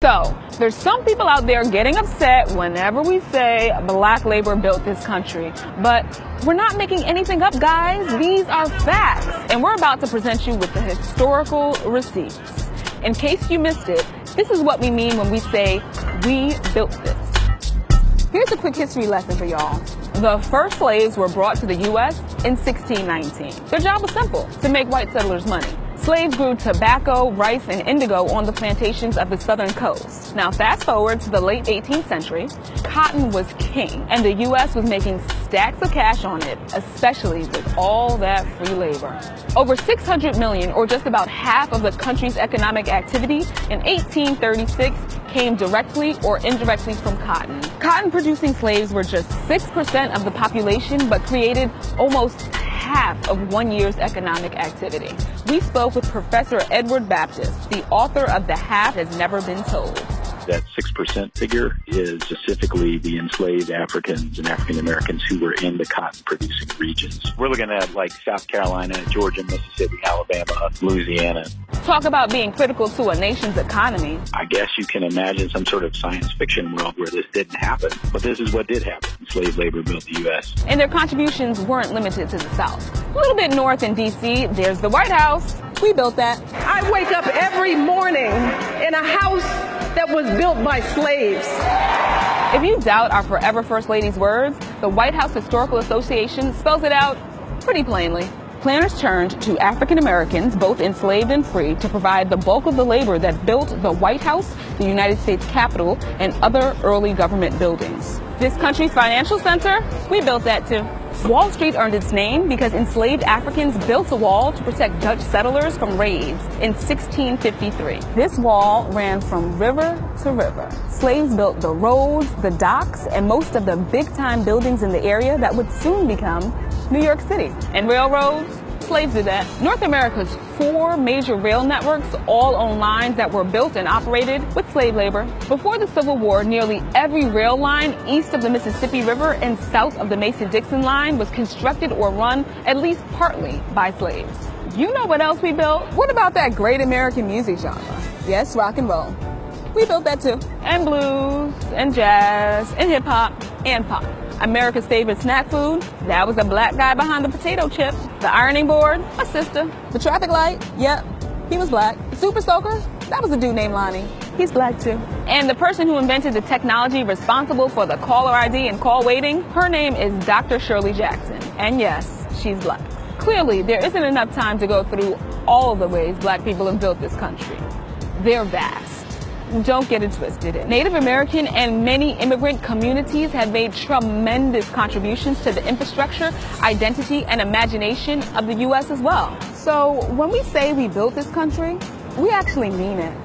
So, there's some people out there getting upset whenever we say black labor built this country. But we're not making anything up, guys. These are facts. And we're about to present you with the historical receipts. In case you missed it, this is what we mean when we say, we built this. Here's a quick history lesson for y'all. The first slaves were brought to the U.S. in 1619. Their job was simple, to make white settlers money. Slaves grew tobacco, rice, and indigo on the plantations of the southern coast. Now, fast forward to the late 18th century, cotton was king, and the U.S. was making stacks of cash on it, especially with all that free labor. Over 600 million, or just about half of the country's economic activity in 1836 came directly or indirectly from cotton. Cotton-producing slaves were just 6% of the population, but created almost half of 1 year's economic activity. We spoke with Professor Edward Baptist, the author of The Half Has Never Been Told. That 6% figure is specifically the enslaved Africans and African Americans who were in the cotton-producing regions. We're looking at like South Carolina, Georgia, Mississippi, Alabama, Louisiana. Talk about being critical to a nation's economy. I guess you can imagine some sort of science fiction world where this didn't happen, but this is what did happen. Slave labor built the U.S. And their contributions weren't limited to the South. A little bit north in D.C., there's the White House. We built that. I wake up every morning in a house that was built by slaves. If you doubt our forever First Lady's words, the White House Historical Association spells it out pretty plainly. Planners turned to African Americans, both enslaved and free, to provide the bulk of the labor that built the White House, the United States Capitol, and other early government buildings. This country's financial center, we built that too. Wall Street earned its name because enslaved Africans built a wall to protect Dutch settlers from raids in 1653. This wall ran from river to river. Slaves built the roads, the docks, and most of the big-time buildings in the area that would soon become New York City. And railroads, slaves did that. North America's 4 major rail networks all own lines that were built and operated with slave labor. Before the Civil War, nearly every rail line east of the Mississippi River and south of the Mason-Dixon line was constructed or run at least partly by slaves. You know what else we built? What about that great American music genre? Yes, rock and roll. We built that too. And blues, and jazz, and hip hop, and pop. America's favorite snack food, that was a black guy behind the potato chip. The ironing board, my sister. The traffic light, yep, he was black. The super soaker, that was a dude named Lonnie. He's black too. And the person who invented the technology responsible for the caller ID and call waiting, her name is Dr. Shirley Jackson. And yes, she's black. Clearly, there isn't enough time to go through all of the ways black people have built this country. They're vast. Don't get it twisted. Native American and many immigrant communities have made tremendous contributions to the infrastructure, identity, and imagination of the U.S. as well. So when we say we built this country, we actually mean it.